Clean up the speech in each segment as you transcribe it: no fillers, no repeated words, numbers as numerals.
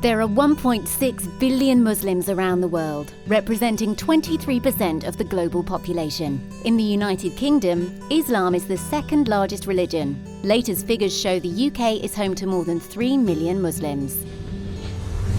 There are 1.6 billion Muslims around the world, representing 23% of the global population. In the United Kingdom, Islam is the second largest religion. Latest figures show the UK is home to more than 3 million Muslims.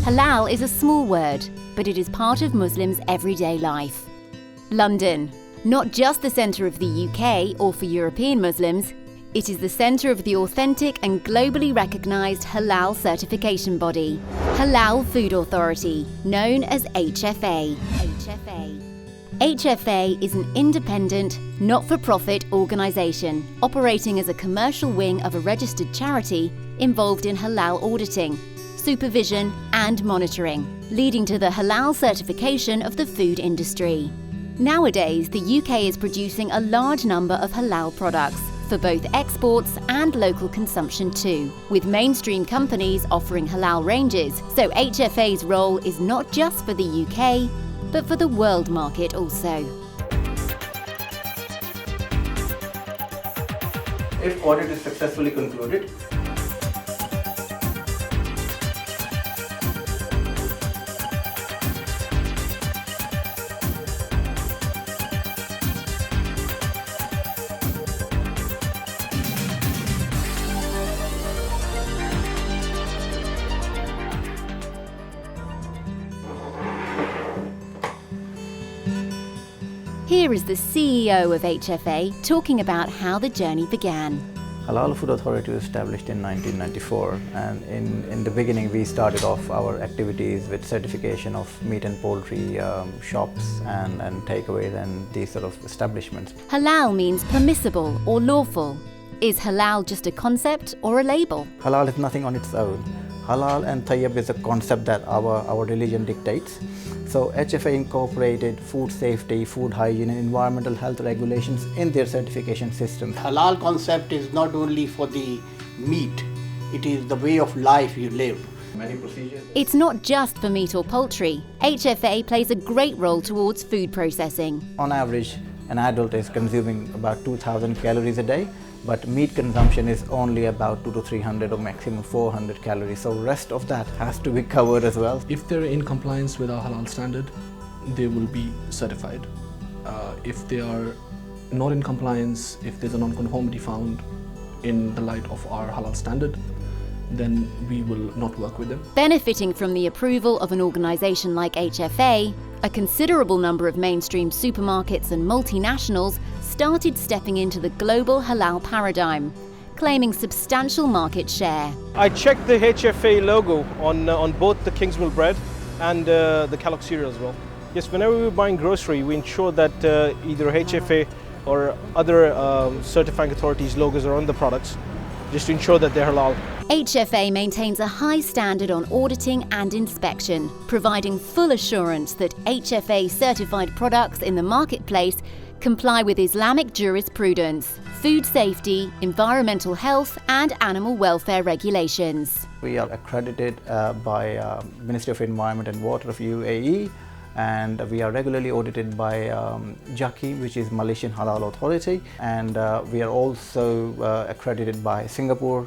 Halal is a small word, but it is part of Muslims' everyday life. London, not just the centre of the UK or for European Muslims, it is the centre of the authentic and globally recognised Halal certification body, Halal Food Authority, known as HFA. HFA is an independent, not-for-profit organisation operating as a commercial wing of a registered charity involved in halal auditing, supervision and monitoring, leading to the halal certification of the food industry. Nowadays, the UK is producing a large number of halal products for both exports and local consumption too, with mainstream companies offering halal ranges, so HFA's role is not just for the UK, but for the world market also. If audit is successfully concluded, Here is the CEO of HFA talking about how the journey began. Halal Food Authority was established in 1994, and in the beginning we started off our activities with certification of meat and poultry shops and takeaways and these sort of establishments. Halal means permissible or lawful. Is halal just a concept or a label? Halal is nothing on its own. Halal and tayyib is a concept that our religion dictates. So HFA incorporated food safety, food hygiene and environmental health regulations in their certification system. Halal concept is not only for the meat, it is the way of life you live. Many procedures. It's not just for meat or poultry. HFA plays a great role towards food processing. On average, an adult is consuming about 2,000 calories a day, but meat consumption is only about 200 to 300 or maximum 400 calories. So rest of that has to be covered as well. If they're in compliance with our halal standard, they will be certified. If they are not in compliance, if there's a non-conformity found in the light of our halal standard, then we will not work with them. Benefiting from the approval of an organisation like HFA, a considerable number of mainstream supermarkets and multinationals started stepping into the global halal paradigm, claiming substantial market share. I checked the HFA logo on both the Kingsmill bread and the Kellogg's cereal as well. Yes, whenever we're buying grocery, we ensure that either HFA or other certifying authorities' logos are on the products, just to ensure that they're halal. HFA maintains a high standard on auditing and inspection, providing full assurance that HFA certified products in the marketplace comply with Islamic jurisprudence, food safety, environmental health and animal welfare regulations. We are accredited by Ministry of Environment and Water of UAE, and we are regularly audited by JAKI, which is Malaysian Halal Authority, and we are also accredited by Singapore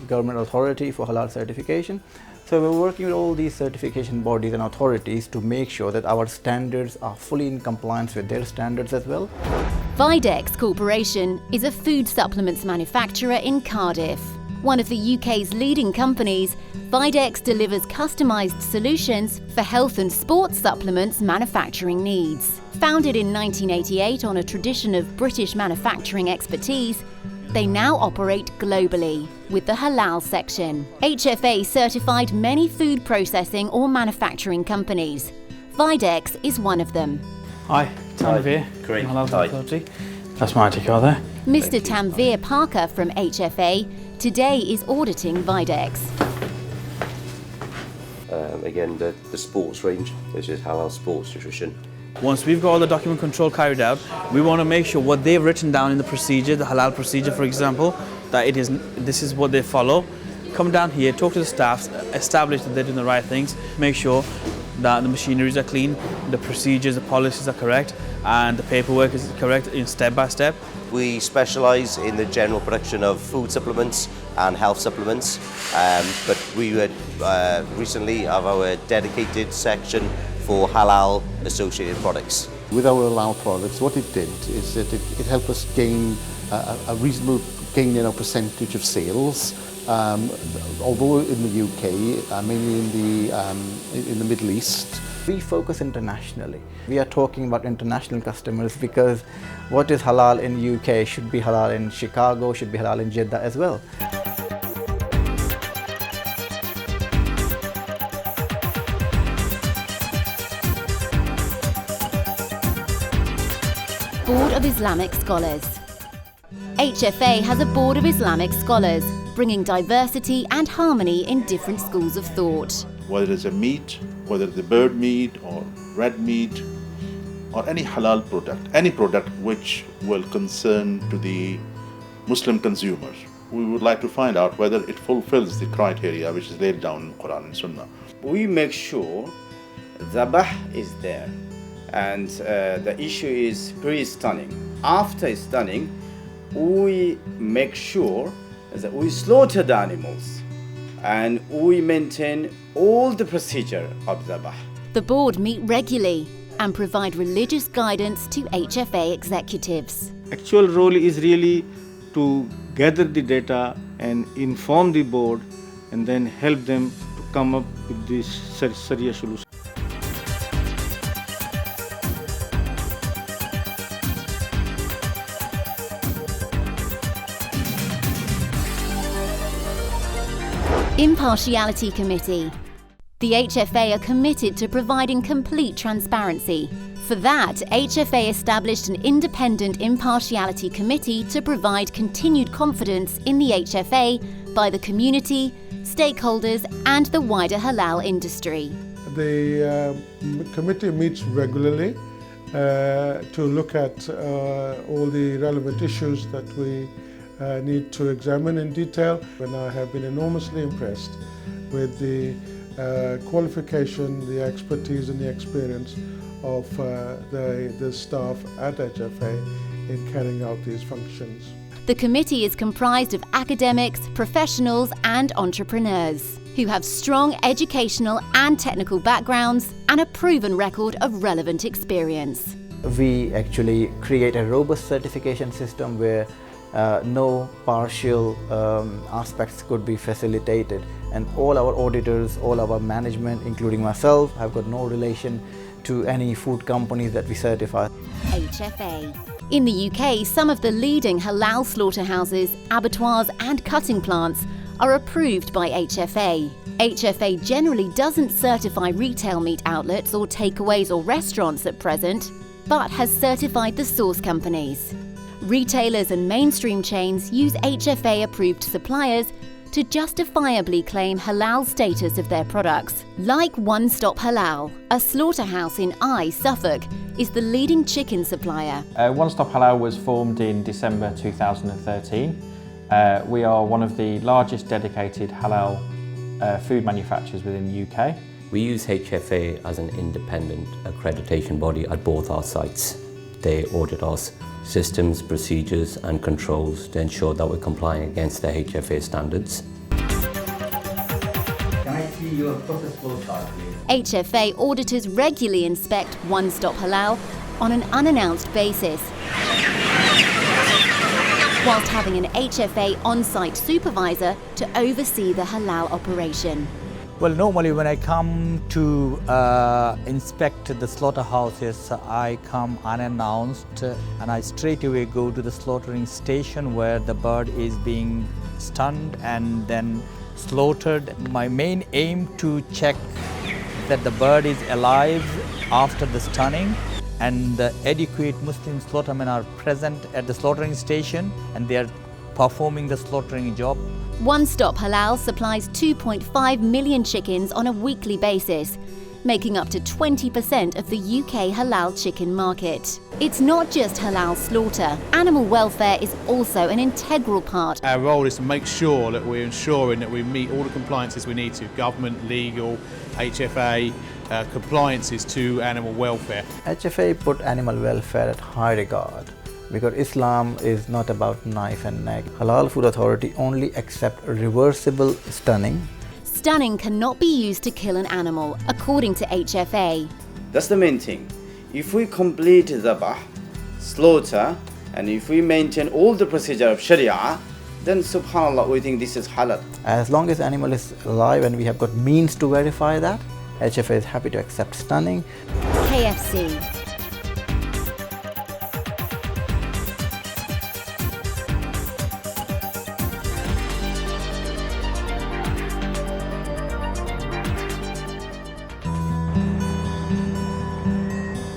Government Authority for Halal certification. So we're working with all these certification bodies and authorities to make sure that our standards are fully in compliance with their standards as well. Videx Corporation is a food supplements manufacturer in Cardiff. One of the UK's leading companies, Videx delivers customised solutions for health and sports supplements manufacturing needs. Founded in 1988 on a tradition of British manufacturing expertise, they now operate globally with the Halal section. HFA certified many food processing or manufacturing companies. Videx is one of them. Hi, Tanvir, Great. Halal Hi. Authority. That's my ticket there. Mr. Tanvir Parker from HFA today is auditing Videx. Again, the sports range, which is halal sports nutrition. Once we've got all the document control carried out, we want to make sure what they've written down in the procedure, the halal procedure for example, that this is what they follow. Come down here, talk to the staff, establish that they're doing the right things, make sure that the machineries are clean, the procedures, the policies are correct, and the paperwork is correct in step by step. We specialise in the general production of food supplements and health supplements. But we would recently have our dedicated section for halal associated products. With our halal products, what it did is that it helped us gain a reasonable gain in our percentage of sales. Although in the UK, mainly in the Middle East. We focus internationally. We are talking about international customers because what is halal in UK should be halal in Chicago, should be halal in Jeddah as well. Board of Islamic Scholars. HFA has a board of Islamic scholars, bringing diversity and harmony in different schools of thought. Whether it's a meat, whether it's a bird meat or red meat or any halal product, any product which will concern to the Muslim consumers. We would like to find out whether it fulfills the criteria which is laid down in Quran and Sunnah. We make sure zabah is there, and the issue is pre-stunning. After stunning, we make sure that we slaughter the animals and we maintain all the procedure of zabah. The board meet regularly and provide religious guidance to HFA executives. Actual role is really to gather the data and inform the board and then help them to come up with this Sharia solution. Impartiality Committee. The HFA are committed to providing complete transparency. For that, HFA established an independent impartiality committee to provide continued confidence in the HFA by the community, stakeholders and the wider halal industry. The committee meets regularly to look at all the relevant issues that we need to examine in detail. And I have been enormously impressed with the qualification, the expertise and the experience of the staff at HFA in carrying out these functions. The committee is comprised of academics, professionals and entrepreneurs who have strong educational and technical backgrounds and a proven record of relevant experience. We actually create a robust certification system where no partial aspects could be facilitated, and all our auditors, all our management, including myself, have got no relation to any food companies that we certify. HFA. In the UK, some of the leading halal slaughterhouses, abattoirs and cutting plants are approved by HFA. HFA generally doesn't certify retail meat outlets or takeaways or restaurants at present, but has certified the source companies. Retailers and mainstream chains use HFA-approved suppliers to justifiably claim halal status of their products. Like One Stop Halal, a slaughterhouse in Suffolk, is the leading chicken supplier. One Stop Halal was formed in December 2013. We are one of the largest dedicated halal food manufacturers within the UK. We use HFA as an independent accreditation body at both our sites. They audit us systems, procedures and controls to ensure that we're complying against the HFA standards. Can I see your process flow chart, please? HFA auditors regularly inspect One Stop Halal on an unannounced basis, whilst having an HFA on-site supervisor to oversee the halal operation. Well, normally when I come to inspect the slaughterhouses, I come unannounced and I straight away go to the slaughtering station where the bird is being stunned and then slaughtered. My main aim to check that the bird is alive after the stunning, and the adequate Muslim slaughtermen are present at the slaughtering station and they are performing the slaughtering job. One Stop Halal supplies 2.5 million chickens on a weekly basis, making up to 20% of the UK halal chicken market. It's not just halal slaughter. Animal welfare is also an integral part. Our role is to make sure that we're ensuring that we meet all the compliances we need to, government, legal, HFA, compliances to animal welfare. HFA put animal welfare at high regard. because Islam is not about knife and neck. Halal Food Authority only accept reversible stunning. Stunning cannot be used to kill an animal, according to HFA. That's the main thing. If we complete zabah, slaughter, and if we maintain all the procedure of Sharia, then subhanAllah, we think this is halal. As long as animal is alive and we have got means to verify that, HFA is happy to accept stunning. KFC.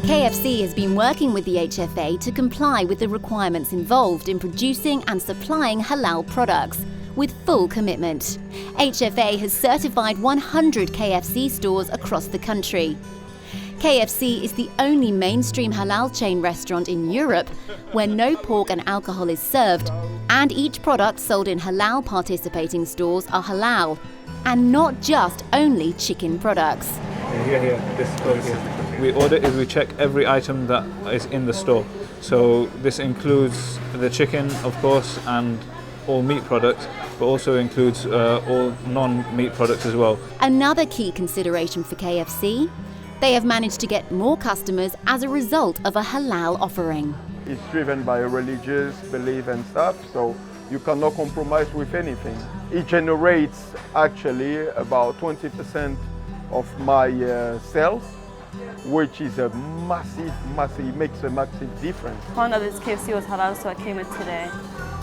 KFC has been working with the HFA to comply with the requirements involved in producing and supplying halal products, with full commitment. HFA has certified 100 KFC stores across the country. KFC is the only mainstream halal chain restaurant in Europe where no pork and alcohol is served, and each product sold in halal participating stores are halal, and not just only chicken products. We audit is we check every item that is in the store. So this includes the chicken, of course, and all meat products, but also includes all non-meat products as well. Another key consideration for KFC, they have managed to get more customers as a result of a halal offering. It's driven by a religious belief and stuff, so you cannot compromise with anything. It generates actually about 20% of my sales, which is a massive, makes a massive difference. Found out this KFC was halal, so I came in today.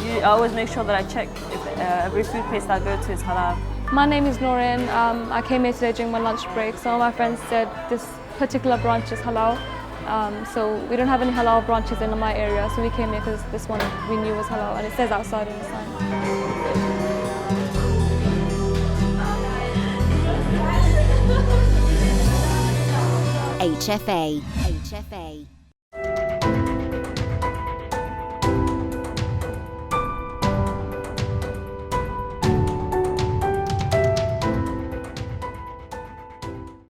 I always make sure that I check if every food place that I go to is halal. My name is Noreen. I came here today during my lunch break. Some of my friends said this particular branch is halal. So we don't have any halal branches in my area, so we came here because this one we knew was halal, and it says outside on the sign. HFA.